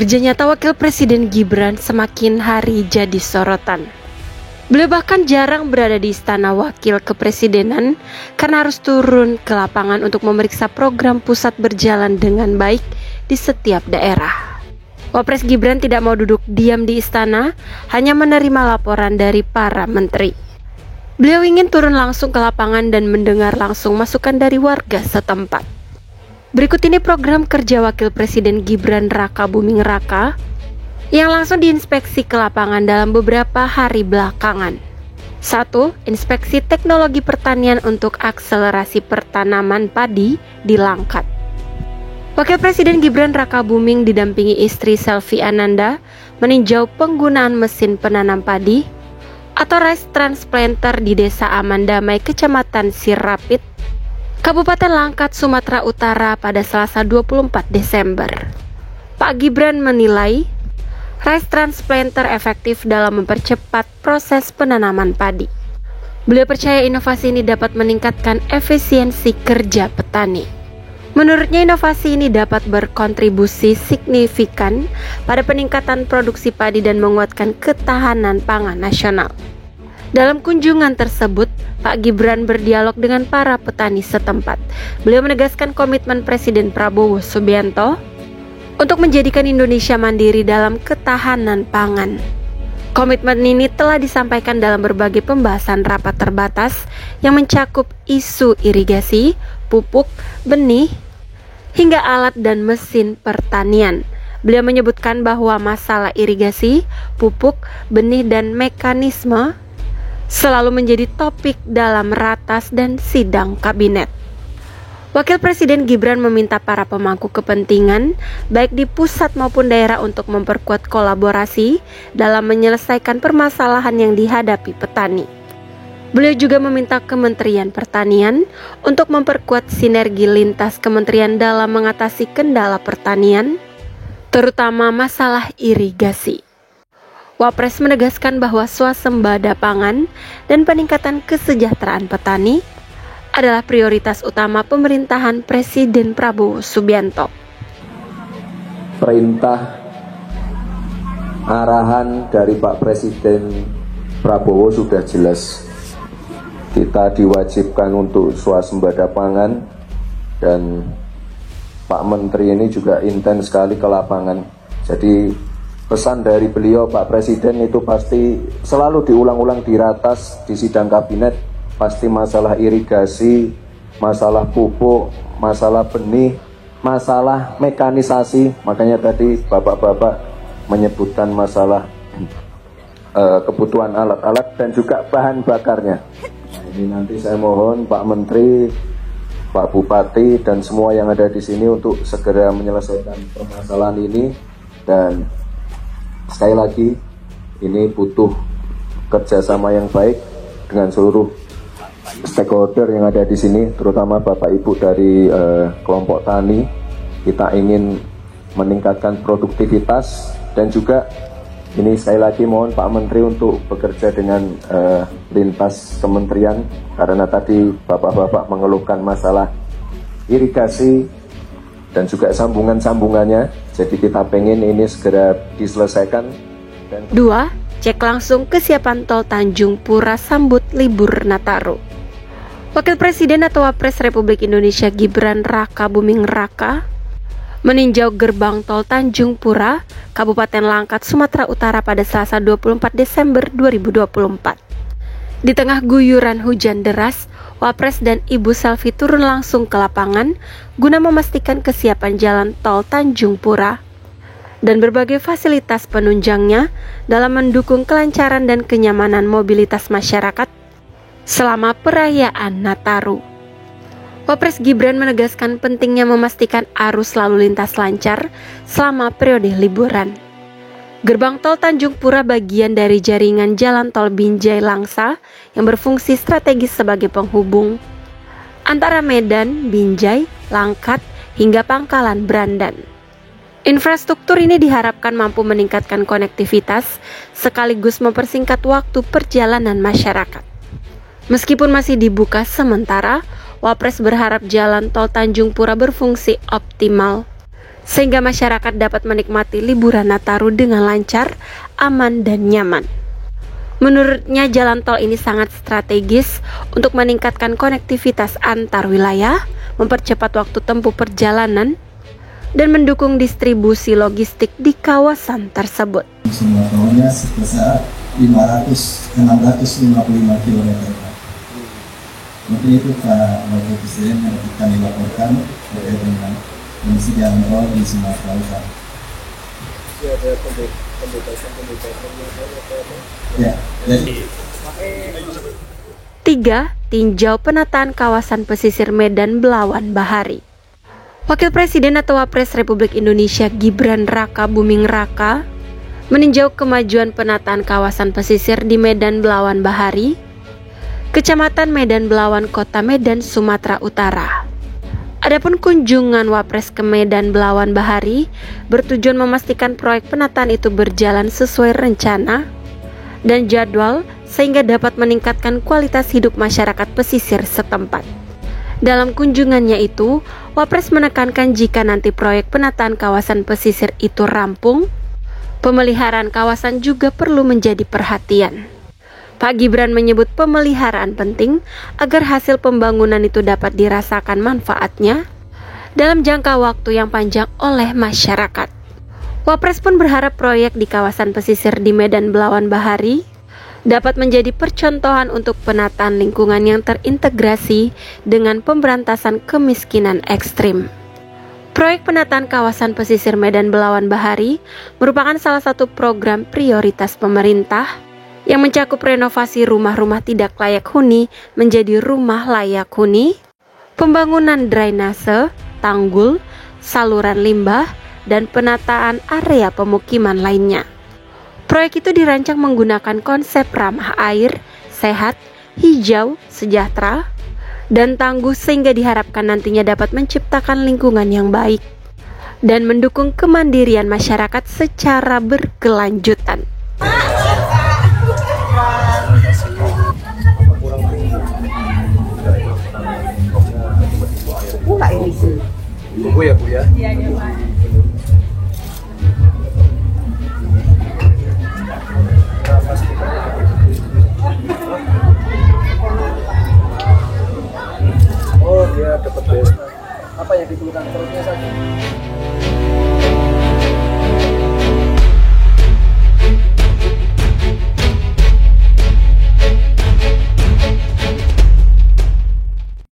Kerja nyata Wakil Presiden Gibran semakin hari jadi sorotan. Beliau bahkan jarang berada di istana wakil kepresidenan karena harus turun ke lapangan untuk memeriksa program pusat berjalan dengan baik di setiap daerah. Wapres Gibran tidak mau duduk diam di istana, hanya menerima laporan dari para menteri. Beliau ingin turun langsung ke lapangan dan mendengar langsung masukan dari warga setempat. Berikut ini program kerja Wakil Presiden Gibran Raka Buming Raka yang langsung diinspeksi ke lapangan dalam beberapa hari belakangan. 1. Inspeksi teknologi pertanian untuk akselerasi pertanaman padi di Langkat. Wakil Presiden Gibran Raka Buming didampingi istri Selvi Ananda meninjau penggunaan mesin penanam padi atau rice transplanter di Desa Aman Damai, Kecamatan Sirapit, Kabupaten Langkat, Sumatera Utara pada Selasa 24 Desember. Pak Gibran menilai rice transplanter efektif dalam mempercepat proses penanaman padi. Beliau percaya inovasi ini dapat meningkatkan efisiensi kerja petani. Menurutnya inovasi ini dapat berkontribusi signifikan pada peningkatan produksi padi dan menguatkan ketahanan pangan nasional. Dalam kunjungan tersebut, Pak Gibran berdialog dengan para petani setempat. Beliau menegaskan komitmen Presiden Prabowo Subianto untuk menjadikan Indonesia mandiri dalam ketahanan pangan. Komitmen ini telah disampaikan dalam berbagai pembahasan rapat terbatas yang mencakup isu irigasi, pupuk, benih, hingga alat dan mesin pertanian. Beliau menyebutkan bahwa masalah irigasi, pupuk, benih, dan mekanisme selalu menjadi topik dalam ratas dan sidang kabinet. Wakil Presiden Gibran meminta para pemangku kepentingan, baik di pusat maupun daerah, untuk memperkuat kolaborasi dalam menyelesaikan permasalahan yang dihadapi petani. Beliau juga meminta Kementerian Pertanian untuk memperkuat sinergi lintas kementerian dalam mengatasi kendala pertanian, terutama masalah irigasi. Wapres menegaskan bahwa swasembada pangan dan peningkatan kesejahteraan petani adalah prioritas utama pemerintahan Presiden Prabowo Subianto. Perintah arahan dari Pak Presiden Prabowo sudah jelas. Kita diwajibkan untuk swasembada pangan, dan Pak Menteri ini juga intens sekali ke lapangan. Jadi pesan dari beliau Pak Presiden itu pasti selalu diulang-ulang di ratas, di sidang kabinet. Pasti masalah irigasi, masalah pupuk, masalah benih, masalah mekanisasi. Makanya tadi bapak-bapak menyebutkan masalah kebutuhan alat-alat dan juga bahan bakarnya. Nah, ini nanti saya mohon Pak Menteri, Pak Bupati, dan semua yang ada di sini untuk segera menyelesaikan permasalahan ini. Dan sekali lagi, ini butuh kerjasama yang baik dengan seluruh stakeholder yang ada di sini, terutama Bapak Ibu dari kelompok tani. Kita ingin meningkatkan produktivitas, dan juga ini sekali lagi mohon Pak Menteri untuk bekerja dengan lintas kementerian, karena tadi Bapak-bapak mengeluhkan masalah irigasi dan juga sambungan-sambungannya. Jadi kita pengen ini segera diselesaikan. 2. Cek langsung kesiapan tol Tanjung Pura sambut libur Nataru. Wakil Presiden atau Wapres Republik Indonesia Gibran Raka Buming Raka meninjau gerbang tol Tanjung Pura, Kabupaten Langkat, Sumatera Utara pada Selasa 24 Desember 2024. Di tengah guyuran hujan deras, Wapres dan Ibu Selvi turun langsung ke lapangan guna memastikan kesiapan jalan tol Tanjung Pura dan berbagai fasilitas penunjangnya dalam mendukung kelancaran dan kenyamanan mobilitas masyarakat selama perayaan Nataru. Wapres Gibran menegaskan pentingnya memastikan arus lalu lintas lancar selama periode liburan. Gerbang tol Tanjung Pura bagian dari jaringan jalan tol Binjai Langsa yang berfungsi strategis sebagai penghubung antara Medan, Binjai, Langkat, hingga Pangkalan Brandan. Infrastruktur ini diharapkan mampu meningkatkan konektivitas sekaligus mempersingkat waktu perjalanan masyarakat. Meskipun masih dibuka sementara, Wapres berharap jalan tol Tanjung Pura berfungsi optimal sehingga masyarakat dapat menikmati liburan Nataru dengan lancar, aman, dan nyaman. Menurutnya, jalan tol ini sangat strategis untuk meningkatkan konektivitas antar wilayah, mempercepat waktu tempuh perjalanan, dan mendukung distribusi logistik di kawasan tersebut. Semua tolnya sebesar 655 km. Mungkin itu Pak Wakil Presiden yang kami laporkan terkait dengan kondisi jalan tol di Sumatera Utara. Ada pembebasan. Ya, jadi 3. Tinjau penataan kawasan pesisir Medan Belawan Bahari. Wakil Presiden atau Wapres Republik Indonesia Gibran Raka Buming Raka meninjau kemajuan penataan kawasan pesisir di Medan Belawan Bahari, Kecamatan Medan Belawan, Kota Medan, Sumatera Utara. Adapun kunjungan Wapres ke Medan Belawan Bahari bertujuan memastikan proyek penataan itu berjalan sesuai rencana dan jadwal sehingga dapat meningkatkan kualitas hidup masyarakat pesisir setempat. Dalam kunjungannya itu, Wapres menekankan jika nanti proyek penataan kawasan pesisir itu rampung, pemeliharaan kawasan juga perlu menjadi perhatian. Pak Gibran menyebut pemeliharaan penting agar hasil pembangunan itu dapat dirasakan manfaatnya dalam jangka waktu yang panjang oleh masyarakat. Wapres pun berharap proyek di kawasan pesisir di Medan Belawan Bahari dapat menjadi percontohan untuk penataan lingkungan yang terintegrasi dengan pemberantasan kemiskinan ekstrim. Proyek penataan kawasan pesisir Medan Belawan Bahari merupakan salah satu program prioritas pemerintah yang mencakup renovasi rumah-rumah tidak layak huni menjadi rumah layak huni, pembangunan drainase, tanggul, saluran limbah, dan penataan area pemukiman lainnya. Proyek itu dirancang menggunakan konsep ramah air, sehat, hijau, sejahtera, dan tangguh sehingga diharapkan nantinya dapat menciptakan lingkungan yang baik dan mendukung kemandirian masyarakat secara berkelanjutan. Tunggu ya Bu ya. Iya Pak. Oh dia dapat BSK. Apa yang dikeluhkan perutnya sakit?